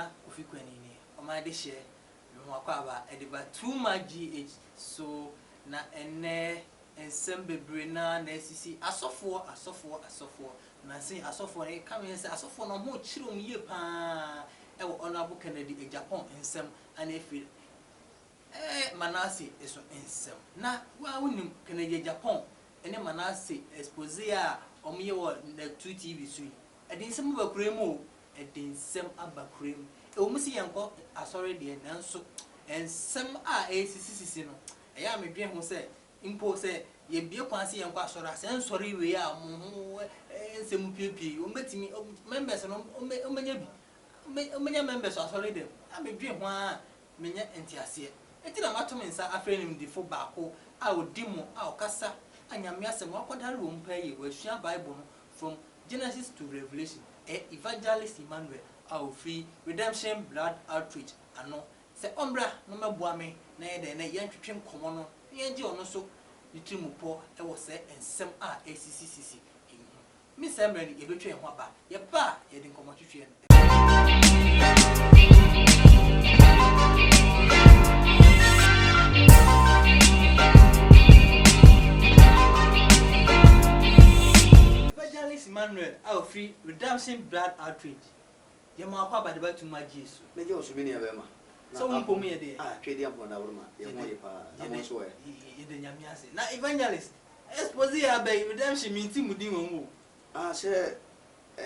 na ofikweni ni o ma de share me akwa aba e de ba too much GH so na ene ensem bebre na esisi asofo na say asofo e ka me say asofo no ho chirom ye pa e wo honorable Kennedy Japan ensem ana efi Manase eso ensem na wa wonim Kennedy Japan ene Manase expose a omoye wo na 2 TV so e de ensem ba kuremu e de ensem aba kuremu e wo musi yanko asore de nanso ensem a sisi no e ya medwe ho say impo say ye bie kwanse yanko asore asensore we a mo ensem piepie o metimi members no o menya bi omenya members asore dem a medwe ho a menya entiase enti na matom nsa afrenim difo baako a odimo a okasa anyame asem akodare wo mpa ye wo asua Bible no from Genesis to Revelation Evangelist Emmanuel our free redemption blood outreach ano se ombra no meboa me na ye de na ye ntwetwe nkomo no ye ngi ono so yitri mupo e wo se ensem a ACCCC mi se mra ni ye betwe ho aba ye ba ye de nkomo twetwe Evangelist Emmanuel our free redemption blood outreach Yama kwa ba de ba tuma Jesus. Meje osubini abema. So mpomu ye de. Twede ampo na wuruma. Ye mo ye pa. Na mo so ye. Ye de nyame ase. Na evangelist expose ya ba redemption minti mudin wo. Se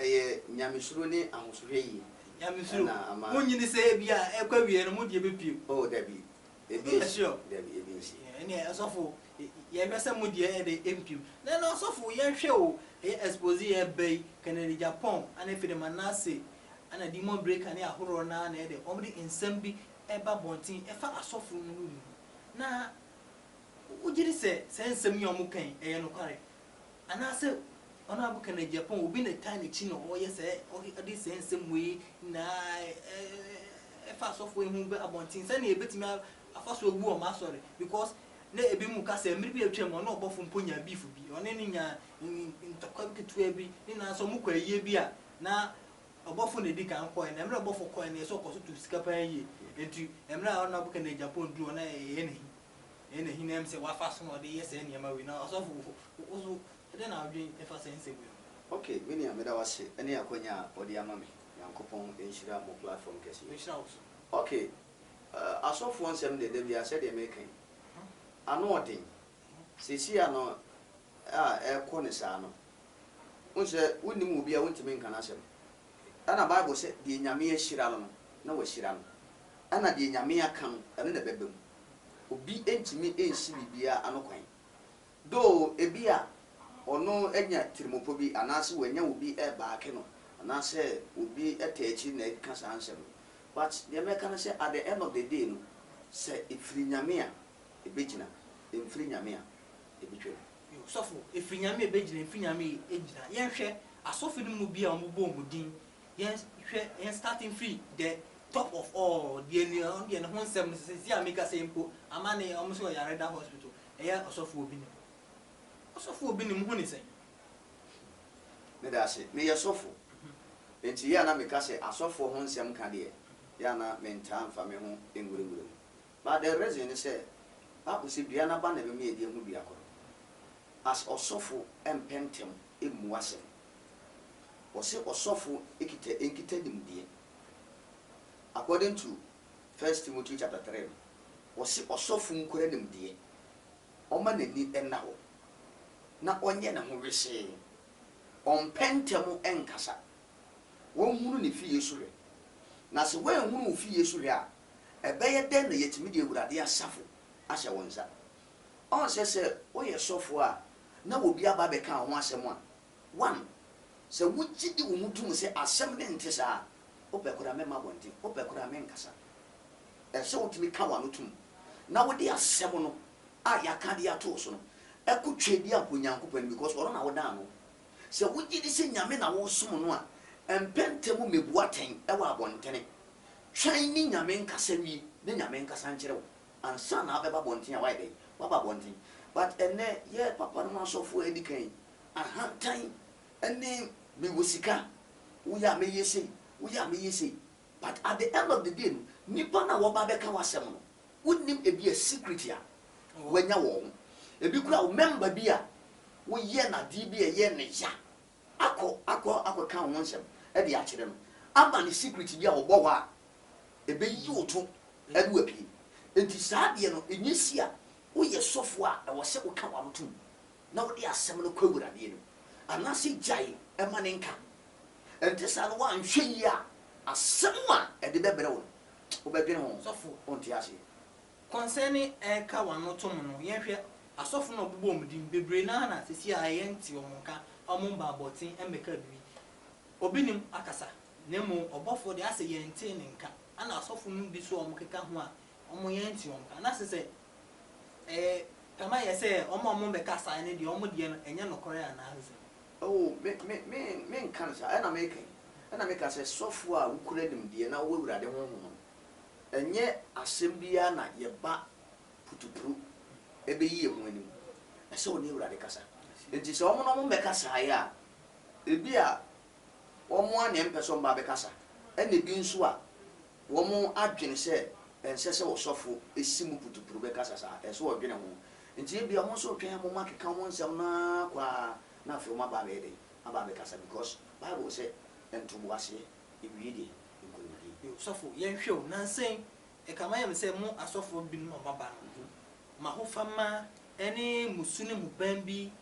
ye nyame suro ni ahosohwe yi. Nyame suro. Munyini se bia ekwa wie no mu de bepiem. Oh David. Ebi sure. David ebi nsi. Ene asofo ye hwese mu de e de empiem. Na na asofo ye hwe o expose ya ba Kennedy Japan ana fi de Manase ana demon breaker ne ahoro na na de omri ensem bi eba bontin efa asofo no na ujiri se ensem yi omukan eye no kware ana se ona bu kana Japan obi na tiny chi no oye se odi se ensem we na efa asofo ehu be abontin se na ebetimi afaso ogbu o ma sorry because na ebi mu ka se mmiri bi atwam no obofo mponya beef bi one ni nya ntokwa ketua bi ni na so mu kwa yie bi a na obofo na dika nko na emre obofo coin na so koso to sika pa yie enti emre a ona buka na Japan duro na enehi na em se wa fa so no de yes ene ma we na osofo ozo de na adwen e fa sense we okay we ni ameda wase ene akonya odi ama me yankopon enhira mo platform kesi enhira also okay asofo nsem de bia se de mekan ano odin sisi ano ekọ ne sa no unse wonimu obi a wontimi nkana asem ana Bible say de nyame ahira no na wahira no ana de nyame aka no ene na bebem obi entimi ensi bibia ano kwan do ebi a ono enya tirimopo bi anase wanya obi baake no anase obi etaachi na kasa ansem but the American say at the end of the day no say ifri nyame a ebegina ifri nyame a ebetwe sofo ifri nyame ebegina ifri nyame ejina yen hwe asofo no mu bia ombo omudin yen hwe yen starting free the top of all the no ho nsem no se ameka say mpo amane omso yare da hospital eya osofo obi ni mu ho ni sen me da se me ye sofo enti ya na meka say asofo ho nsem ka de ya na menta mfa me ho engurengure but the reason is say Bible say bia na ba na be me edi hu bia koro as osofo empentem emuase ose osofo ekita nimdie according to 1 Timothy chapter 3 ose osofo nkore nimdie oma nani enna ho na onye na ho wese ompentem enkasa wonhunu ne fi Yesu re na se wonhunu fi Yesu re a ebeye den na yetimi de Awurade asafo ahye wonza on se oye sofo a na obi aba be kan ho asem a one se wuji di wo mutum se asem ne ntesa opekura mema bonti opekura menkasa se wotimi ka wa no tum na wo de asem no a yaka de ato so no ekutwe di akonyankopon because oro na wo dan no se wuji di se nyame na wo som no a empentemu mebuaten e wa abontene twan ni nyame nkasa wi ne nyame nkasa nkire wo ansa na abeba bonten a wai dey baba bonten but ene ye papa no asofo edikan ahantan ene me wosika wo ya me yesi but at the end of the day nipa na wo ba be ka wasem no wonim ebi a secret ya wanya wo ebi kura wo member bi a wo ye na di bi ye ne ya akọ ka wo nsem e de a kire no ama ne secret bi a wo bo wa ebe yi oto e du api enti saa de no enyisia wo ye sofo a e wo se wo ka wa mutum na wo de asem no kwawura de no anase jai e ma ne nka enti saa no wa nhwe yi a asem a e de bebere wo wo be dwen ho sofo onti ase concerning ka wa no to no ye hwe asofo no obubo omdim bebre na sisi a ye nti omonka omumba abotin emeka bi obinim akasa nemu obofo de ase ye nti ne nka ana asofo no bi so omkeka ho a omo ye nti omka na sese kama ye se omo be kasa ne de omo de no enye no kore ana haze oh me nkan sa ana me ka se sofo a ukura dim de na wo wurade ho ho enye asem bia na ye ba putupru ebe yi ehun anim ese oni wurade kasa enti se omo no mo be kasa ya ebi a omo ane mpeso mba be kasa ene bi nso a wo mo adwene se ense se wo sofo esimu putupru be kasa sa ese wo dwene ho enti ebi omo so twen mo makeka ho nsem na kwa na fe mo ba be de aba be kasa because bible say entubo ase ewiede sofo ye hwe o nansen e kama ye se mu asofo bi no maba no ma ho fama ene musune mu bambi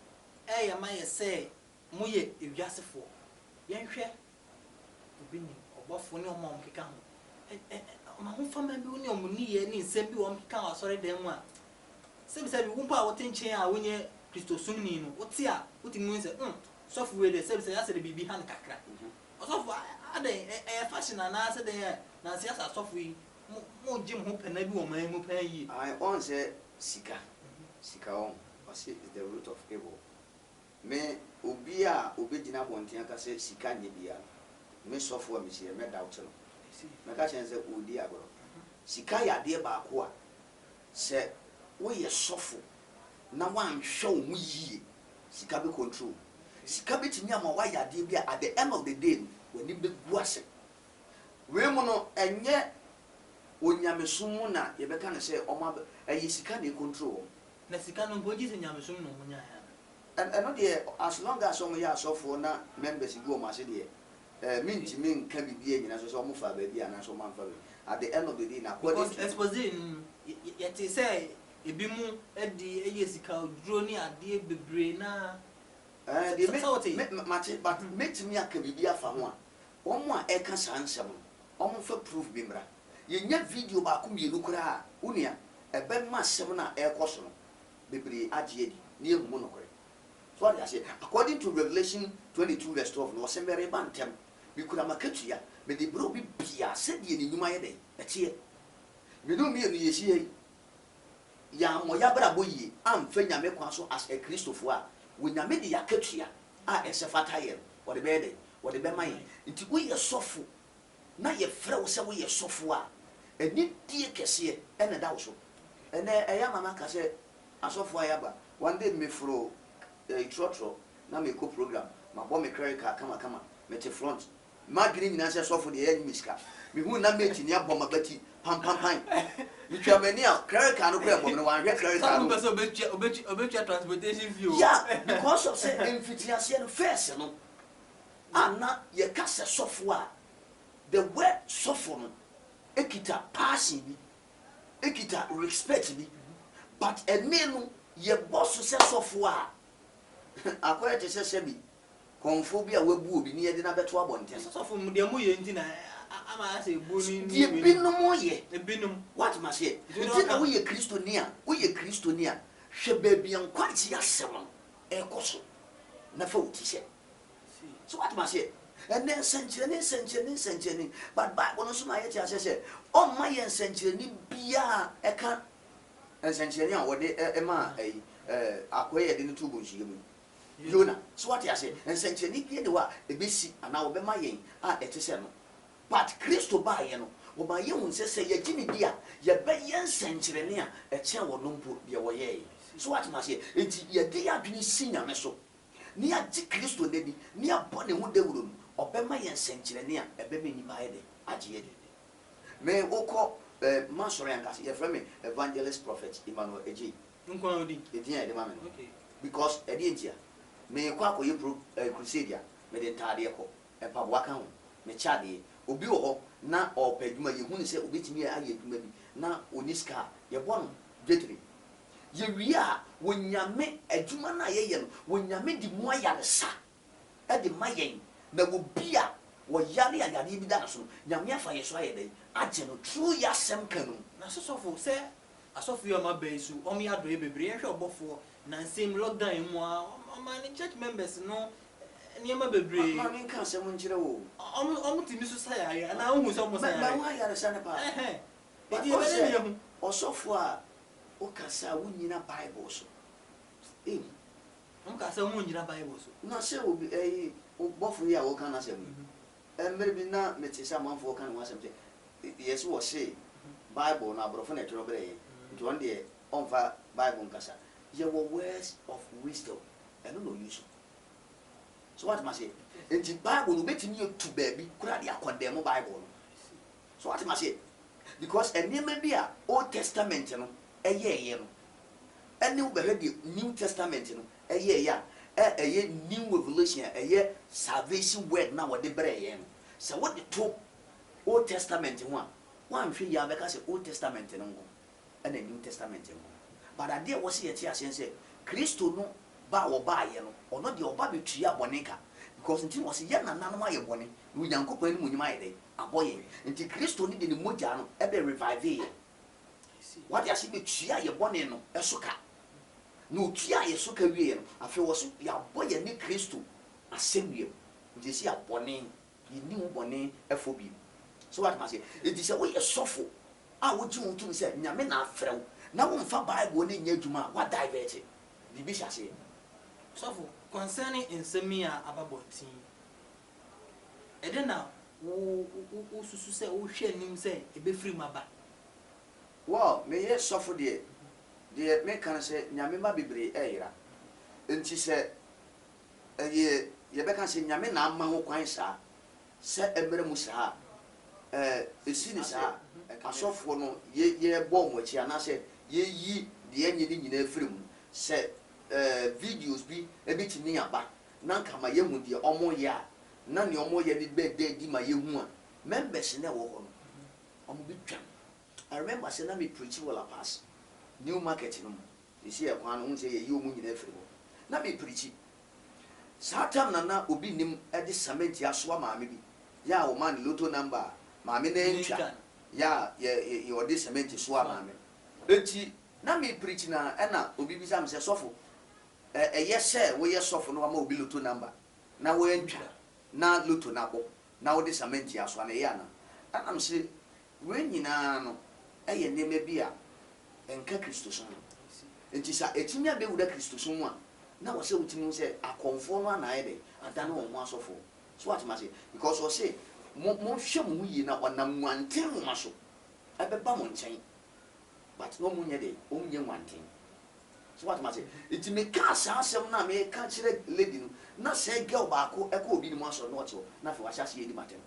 e ye ma ye se mu ye ewiasefo ye hwe obi ni obofo ni omo omkeka ho ma ho fama bi oni omuni ye ni nsem bi omkeka wa sori dem mu a se bi wo mpa wo tenchen a wonye Kristo sumni no wote a wotimi nse sofo we de se bi se ya se de bibi han kakra osofo ade fashion na ase de na se asa sofo yi mo jim ho pena bi wo man mu pan yi I on say sika on was is the root of evil me obi a obegina bonten aka say sika nye bia me sofo am sie me doubt no me ka chen say odi agoro sika ya de ba ko a se wo ye sofo na wan hwe wo mu yie sika be control sika be tinya ma wa ya de bia at the end of the day when be guase we mu no enye onyamesumu na ye be kan say o ma ayi sika na control na sika no boji se nyamesumu no munya ya and no dey as long as some ya sofo na members go ma se dey minti min ka bibie nyina so mo fa ba bia na so man fa at the end of the day na because exposing yet say ebi mu edi eye sika duro ni ade bebre na dey but make me aka bibia fa ho a omo a e ka sansem omo fa proof bi mra ye nya video ba ko mienu kura unia ebe ma sem na e koso no bebre agye di ni ehum no kore so I say according to Revelation 22 verse 12 no sem bere bantem bi kura makatua me de bro bi bia se de ni nyuma ye de etie me no mienu ye hie ya mo ya bra boyi amfa nyame kwa so as a Christopher a wo nyame de yakatua a ese fata ye wo de be de wo de be man nti wo ye sofo na ye frɛ wo se wo ye sofo a eni die kese ene da wo so ene eya mama ka se asofo ayaba one day me fro trotro na me ko program ma bo me credit card kama me te front ma dwene nyina se sofo de ye miska me hu na me tini abɔ mabati pam me twa mani a credit card no ko ebɔ me no wan hwɛ credit card no person obetua transportation fee yeah because of say emfitiase no first no ana ye ka se sofo a the word sofo no ekita passion bi ekita respect bi but ene no ye boss se sofo a akoya te se bi konfo bi a wabu obi ni ye de na beto abonten sofo mu de mu ye nti na ama ase bu ni ye binom ye ebinum what must ye nti na wo ye kristonia hwe ba bi an kwati asem e koso na fa uti se so what must ye and then sencheni but Bible no so ma ye ti asese o ma ye sencheni bia e ka sencheni a wo de e ma akoye de no tubo nshige mu Yona so what you say sencheni bia de wa e besi ana wo be ma yen a e ti se no but Christo ba ye no wo ma ye hun se ye gini bia ye be yen sencheni a e che wo no mpo de wo ye so what must ye enti ye de adwene sinya me so ni agi Christo ne bi ni abone hu dawuro no obema yen senchirene a ebema ni bae de agye me woko masori ankase ye frame evangelist prophet Emmanuel Eji nkwa odi edin e de ma me okay because edi entia me kwa ko ye crusade me de ntade ko empaboa kan ho me chade obi wo ho na opadwuma ye hu ni se obetimi aye adwuma bi na oniska ye bon dwetri ye wia wonyame adwuma na ye ye no wonyame di mu aya ne sa e de mayen na wo bia wo yare ayare bi da so nyame afa ye so aye dai agye no true yasem kanu na sosofo se asofo yo ma baisu o me ado e bebre ye hwe obofo na same lockdown mu a man church members no niema bebre ma me kan se mo nkire wo o timi so sa ya na hu so mo sa ya ma wa yare sa ne pa e di be ne hu osofo a o kasa wo nyina bible so on kasa mo nyina bible so na se obi o bofo ya wo kan na se mo mere bi na metisa manfo kan wa semte yes wo say bible na brofo na twero bere nti on de on fa bible kasa ye were words of wisdom and no use so what must say nti bible no betimi to baby kura de akondem bible no so what must say because enema bia old testament no eye no ene wo behwe the new testament no eye ya new revelation salvation word na wo de bere ye no so what the to old testament ho a wan hwe ya be ka say old testament no ngo ene new testament ngo but ade wo se ye ti asense Kristo no ba wo ba ye no ono de oba betua boneka because nti wo se ye nananom aye bone no Nyankopɔn ni munyima ye de aboye nti Kristo ni de ni mogya no ebe revive ye what ya se betua ye bone no esoka no tua ye soka wie no afi wo so ya boye ni Kristo asɛmwie nti se abone ye ni wo bone efobi so what must say it is a way sofo a wo ji won tumi se nyame na afrew na wo mfa bible ni nya adwuma wa divert bibi hyase sofo concerning insemia ababontin edena wo susu se wo hwe nim se ebefiri maba wow me ye sofo de me kan se nyame ma bebre eyira enti se ye be kan se nyame na ama ho kwan sa se emere mu sa esi ni sa asofo no ye bɔ mo achi ana se ye yi de enye ni nyina afiri mu se videos bi ebitimi aba na kama ye hu de omo ya na ne omo ye ni be di ma ye hu a members na wo ho no omo bi twa I remember say na me preach wala pass new market no esi e kwan no hu se ye yi omo nyina afiri mu na me preach satam na obi nim e de cement aso ma me bi ya o man lotto number maame na entwa ya ye odi cement so maame enti na me preach na na obi bi sam se sofo ye wo ye sofo no ma obi lotto number na wo entwa na lotto na bo na wo di cement ya so na ye ana am se we nyina no ye neme bi a enka Kristo so enti sa etimi abewu da Kristo so mu a na wo se utimi se akonfo no ana ye de ada na wo mu asofo so what must say because wo say mo hwe mo yi na onam wanten mo so ebeba mo nchen but no mo nye de o nye wanten so what must say it me ka asem na me ka kire lady no na say girl ba ko e ko obi ni mo so no to na fe wa hyase ye di matem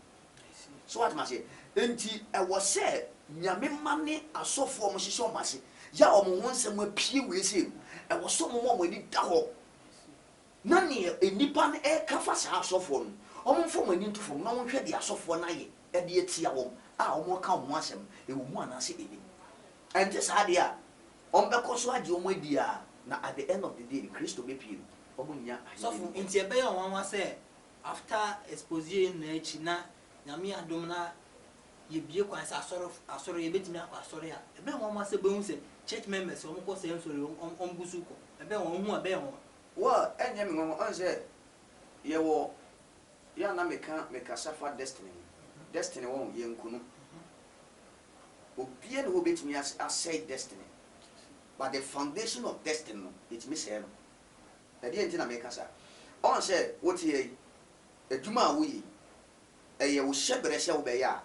so what must say enti e wo say nyame mane asofo mo hyehyɛ o mase ya o mo nsɛm apie we sei e wo so mo ni da ho na ne enipa ne e ka fa sa asofo no omo fo mani ntufo na won hwe de asofo na ye e de atia wom a omo ka omo asem e wo mu anase ebi ente sa de a on be ko so age omo adi a na at the end of the day Kristo be pie omo nya sofo enti ebe ya wanwa se after exposure na echi na nyame adom na ye bie kwan sa asoro ye betimi akwa asoro ya ebe wanwa se be hu se church members omo ko se nsoro on busu ko ebe won hu ebe won wa enye me won on se ye wo ya na meka safa destiny won ye nkunu obie no betimi asay destiny but the foundation of destiny no it me say no e dey ntina meka sa on say what ye adwuma wo yi eye wo hyebere hye wo be ya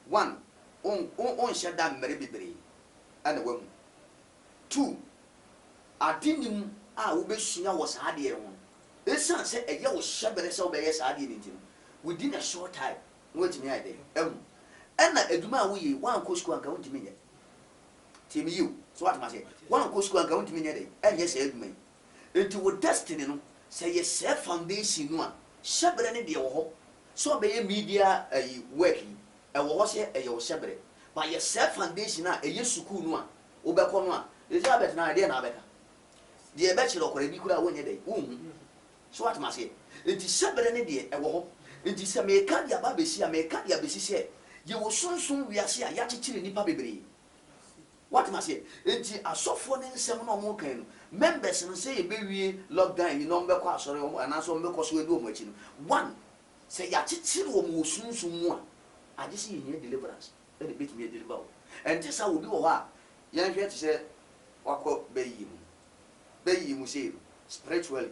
one on sheda mmere bebre ana wamu two adinim a wo besua wo sa ade ho esan se eye wo hyebere se wo be ye sa ade ni ntim within a short time what me ide ɛna adwuma a woyɛ wan kɔ school anka wontimi nyɛ timi you so what ma say wan kɔ school anka wontimi nyɛ dɛ ɛnyɛ sɛ adwuma yi enti wo destiny no sɛ yɛ sɛ foundation no a hyɛbrɛ ne deɛ wɔ hɔ so ɔbɛyɛ media work yi ɛwɔ hɔ sɛ ɛyɛ wo hyɛbrɛ ba yɛ sɛ foundation a ɛyɛ sukuu no a wobɛkɔ no a Elizabeth na deɛ na abɛka deɛ ɛbɛkyerɛ ɔkɔrɛ bi kura a wonyɛ dɛ wohu so what ma say enti hyɛbrɛ ne deɛ ɛwɔ hɔ enti sɛ meka deɛ aba bɛsi a meka deɛ abɛsi sɛ yɛwɔ sunsun wiase a yɛakyekyere nipa bebree what ma say enti asɔfoɔ ne nsɛm na ɔmo kan no members no say yɛbɛwie lockdown yi na ɔmo bɛkɔ asɔre ɔmo anaasɛ ɔmo bɛkɔ so edi ɔmo akyi no one sɛ yɛakyekyere wɔn wɔ sunsun mu a agye sɛ yɛnyɛ deliverance ɛna bɛtumi yɛ deliver o ɛnti sɛ obi wɔ hɔ a yɛnhwɛ te sɛ wakɔ bɛyi mu sɛ spiritually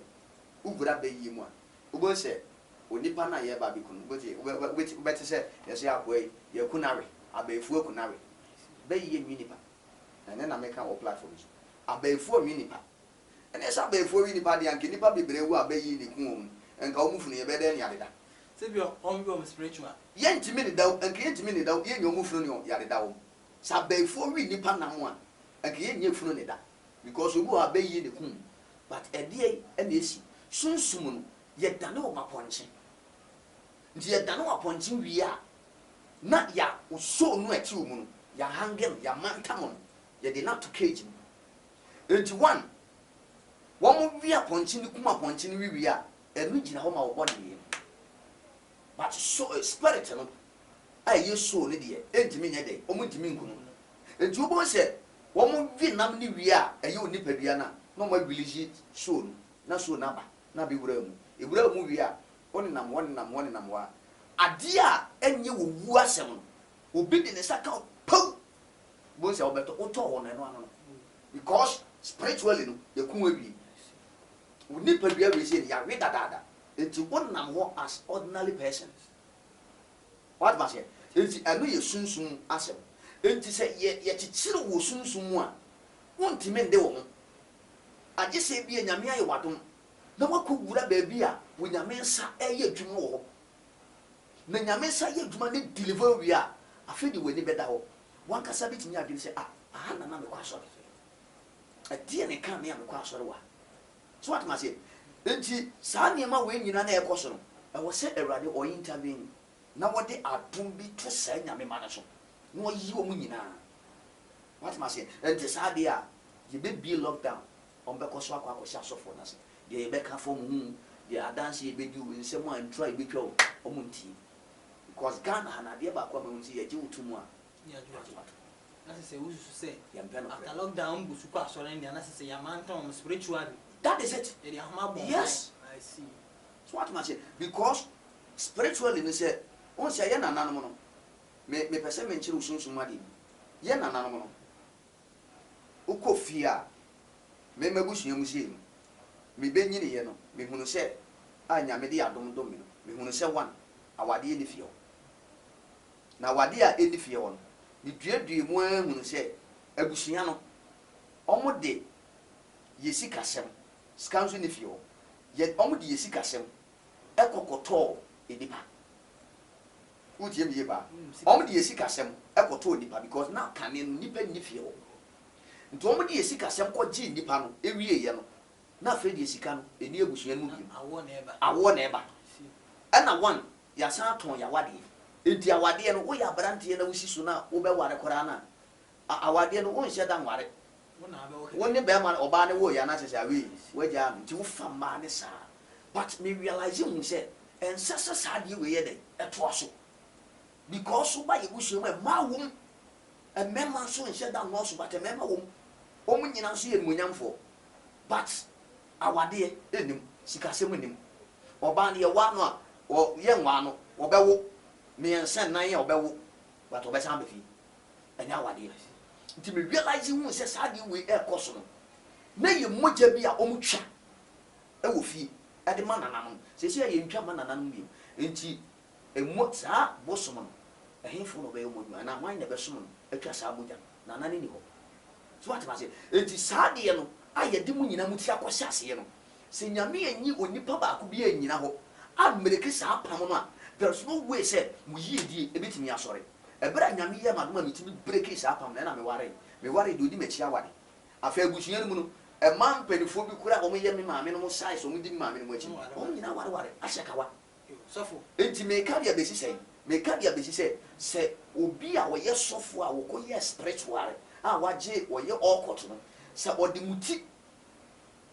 wowura bɛyi mu a wobɛhu sɛ onipa no a yɛba bi kunu wobɛte sɛ yɛsɛ akoa yi yɛkunare abɛɛfuo kunare bɛyi yɛ nwi nipa ɛne na meka wɔ platform so abɛɛfuo nwi nipa ɛne sɛ abɛɛfuo nwi nipa deɛ anke nipa bebree wu a bɛyi ne kun wɔm nka wɔn funu yɛbɛdɛ ne yadeda sɛ bi ɔmo spiritual yɛntimi ne daw anke yɛntimi ne daw yɛnyɛ ɔmo funu ne yadeda wɔm sɛ abɛɛfuo nwi nipa nam a anke yɛnyɛ funu ne da because obi wɔ abɛyi ne kun but ɛdeɛ ɛna esi sunsum no yɛdane wɔ mapɔnkye nti yɛdane wɔ apɔnkye wie a na ya so no ɛte wɔ mu no ya hange no ya mantam no yɛde na to cage mu nti one wɔn wie apɔnkye no kuma apɔnkye no wie a ɛno gyina hɔ ma wɔbɔ ne yɛ but so spirit no a yɛ so ne deɛ ɛntimi nyɛ dɛ wɔn ntimi nkunu nti wɔbɔ sɛ wɔn wie nam ne wie a ɛyɛ onipadua na wɔn release so no na so na ba na bi wura mu ewura mu wie a wɔnenam wa adeɛ a ɛnyɛ wɔ wu asɛm no obi de ne saka pau bo sɛ ɔbɛtɔ wotɔ hɔ no ɛno ano no because spiritually no yɛku awie wo nipa dua wie sɛ yɛawe dadaada enti wɔnam hɔ as ordinary person what ma sɛ enti ɛno yɛ sunsum asɛm enti sɛ yɛkyekyere wɔ sunsum mu a wontimi nde wɔ ho agye sɛ bi nyame ayɛ wadom na wakɔ wura baabi a wo nyame nsa ɛyɛ adwuma wɔ hɔ na nyame nsa yɛ adwuma ne deliver wie a afei de w'ani bɛda hɔ wankasa bi tumi adwene sɛ aha na mekɔ asɔre ɛdeɛ ne ka me a mekɔ asɔre wa so what ma sɛ enti saa nneɛma wei nyina na ɛkɔ so no ɛwɔ sɛ awurade ɔyɛ intervene na wɔde adom bi to saa nyame ma no so na ɔyi wɔ mu nyinaa what ma sɛ enti saa deɛ a yɛbɛbie lockdown ɔmbɛkɔ so akɔ akɔhyɛ asɔfoɔ no ase deɛ yɛbɛka fɔ mu hu deɛ adanse yɛbɛdi wo nsɛm a ntura yɛbɛtwa wo ɔmo nti because Ghana ha na adeɛ baako a ma wo nti yɛgye wo to mu a na sɛ wosusu sɛ yɛmpɛ no after lockdown bu su kɔ asɔre ne na sɛ yɛamantam spiritually that is it yɛde ahoma bɔ yes I see so what ma say because spiritually no sɛ on sɛ yɛ nananom no me pɛ sɛ menkyerɛ wo sunsum ade yɛ nananom no wokɔ fie a mɛmabusua mu sie no mebɛnyini yɛ no mehunu sɛ a nyame de adom dom me no mehunu sɛ one awadeɛ ne fie hɔ na awadeɛ a ɛni fie hɔ no meduadue mu ahunu sɛ abusua no ɔmo de yɛsi kasɛm sika nso ne fie hɔ ɔmo de yɛsi kasɛm ɛkɔkɔtɔɔ nipa wotie me yɛ ba ɔmo de yɛsi kasɛm ɛkɔtɔɔ nipa because na kane no nipa ni fie hɔ nti ɔmo de yɛsi kasɛm kɔgye nipa no ewie yɛ no na afei de sika no eni abusua mu bi awo na eba ɛna one yasan ton yawadeɛ enti awadeɛ no woyɛ abranteɛ na wosi so na wobɛware koraa na awadeɛ no wonhyɛ da nware wonne bɛma ɔbaa ne wo ya na sɛ awi wagya no nti wofa mmaa ne saa but me realize hu sɛ ɛnsɛ sɛ saa deɛ wei yɛ dɛ ɛtoa so because woba yɛ busua mu ɛmaa wom ɛmɛma nso nhyɛ da nwɔ so but ɛmɛma wom ɔmo nyina nso yɛ nimonyamfoɔ but awadeɛ enim sikasɛm enim ɔbaa ne yɛwa no a yɛ nwa no ɔbɛwo mmiɛnsa nan yɛ ɔbɛwo but ɔbɛsan bɛfi ɛnyɛ awadeɛ nti me realize hu sɛ saa deɛ wei ɛkɔ so no na yɛ mogya bi a ɔmo twa ɛwɔ fie ɛde ma nananom sɛsɛ yɛ ntwa ma nananom bi nti emu saa bosom no ɛhenfo no bɛyɛ mogya na man na bɛsom no atwa saa mogya nanane ni hɔ so what ma say nti saa deɛ no a yɛde mu nyina mu ti akɔhyɛ aseɛ no sɛ nyame anyi onipa baako bi anyina hɔ a mmereke saa pam no a there's no way sɛ mu yie die ebetimi asɔre ebra nyame ye ma no ma mitimi break is apam na me ware do di mechi awade afa abusuya no mu no e man penifo bi kura o mo ye me maame no mo size o mo di maame no mo achi o nyina ware ahyekawa sofo enti me ka dia besi sei se obi a wo ye sofo a wo ko ye spiritual a waje wo ye okot no se odi muti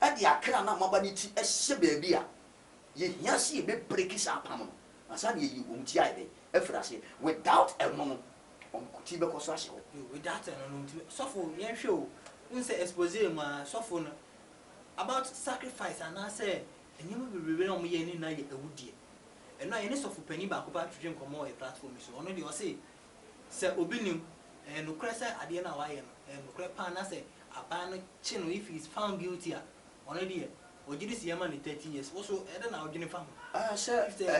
ade akra na maba ni ti ehye baabi a ye hia se be break is apam no asa na ye wo muti ai be efrase without a no on kuti be ko so ahye without no sofo yen hwe o unse expose ma sofo no about sacrifice and I say enyim bebrebe na mo ye ni na ye awudie eno ye ne sofo pani ba ko ba twedwe nkomo e platform so ono de o say se obi nim no kresa ade na wa ye no kre pa na say aba no chi no if he is found guilty ono de o gidi si yama ni 30 years also e de na o gini fam se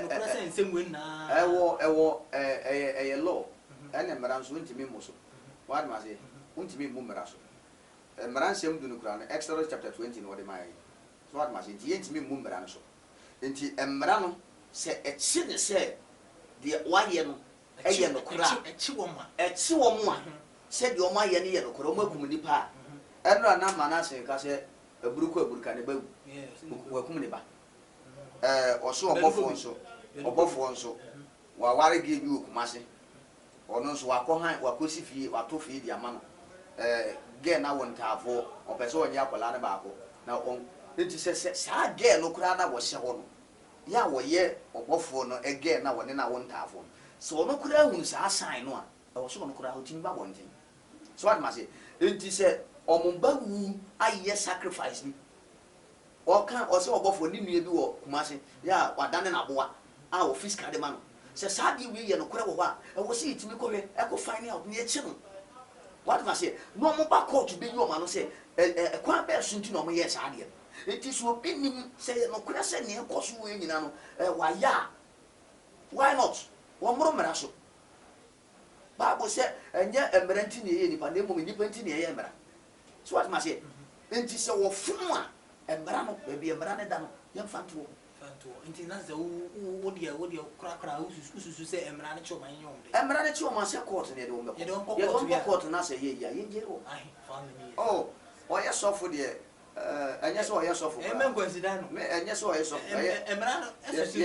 no kresa ensem we na ewo law ene mara so ntimi mo so what ma say ntimi mo mara so mara nsem du no kra no Exodus chapter 20 no de mai so what ma say ntimi mo mara no so enti mara no se echi ne se de waye no eye no kra echi wo ma se de o ma ye ne ye no kra o makum ni pa eno na mana se ka se aburuka ne ba wakum ne ba oso obofo nso wa ware ge bi okumase ono nso wakosi fie wato fie di ama no ge na wontafo opese onye akwala ne ba ko na on enti se sa ge no kra na wo hye ho no ya wo ye obofo no ge na wone na wontafo so ono kra hunu sa sign no a wo so ono kra ho tin ba wonten so what must say enti se omumba wu aye sacrifice ni o kan o se obofo ni nua bi wo kumase ya wadane na boa a wo fiscal de ma no se sadi wi ye no kora wo ba e wo se itimi ko hwe e ko find out ni e chi no what must say no mo ba court be you ma no se kwa be sunti no mo ye sade enti so obi nim se no kora se ne ko so we nyina no wa ya why not wo mro mra so Bible se enye emerenti ne ye nipa ne mo nipa nti ne ye emra so what must say enti se wo funu a emra no be emra ne da no ye fanto nti na ze wo de kra ususu se emra ne choma nyom de emra ne choma se court ne de wo me ye don court na se ye ya ye jero ai family oh o ye sofo de enye so o ye sofo men consider no me enye so o ye sofo emra no esusu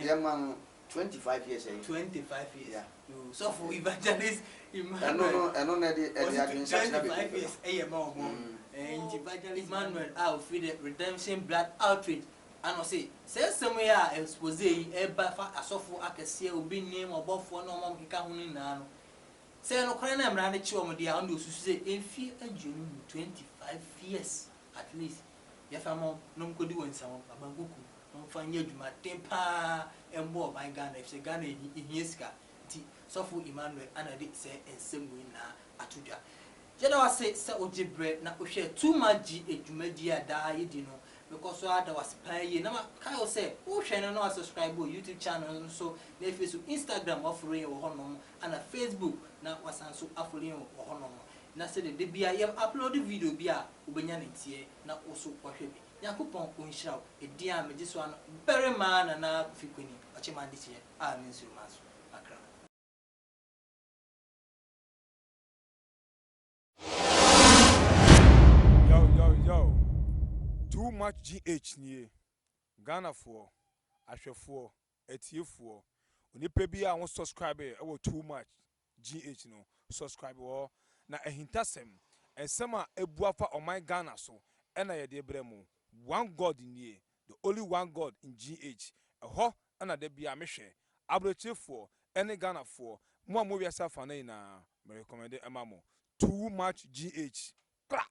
ye man 25 years 25 years you suffer evangelist no na de administration na be 25 years ma omo evangelist Emmanuel out for the redemption blood outreach and say some ya expose e ba fa asofo akese obi nim obofo na omam keka ho ni na no say no kran na mra ne chi omo dia on do susu say enfi adwenu 25 years at least ya famo no mkodi wonsam abangoku no fanya adwuma tempa embo by Ghana if say Ghana ihieska ti sofo Emmanuel anade say ensem we na atudwa jeda wase se ojibre na ohwe too much adwumadi ada yedi no because so ada was pan na kai say wo hwe no na subscribe to YouTube channel so na Facebook Instagram offering wo hono and Facebook na wasanso offering wo hono na se de bia yem upload video bia obenya ne tie na oso ohwe bi yakopon ko nhira edi a meje so an very man na fikoni ochimande tie a mensuru maso akra yo too much GH nie Ghana for ahwefo etiefo onipa bi a won subscribe e wo too much GH no subscribe wo na ehintasem ensema ebuafa on my Ghana so ena ye de bremu one God nie the only one God in GH eho ena de bia mehwe abrechefo ene Ghana for mo wiasa fa na ina me recommend emamo too much GH kra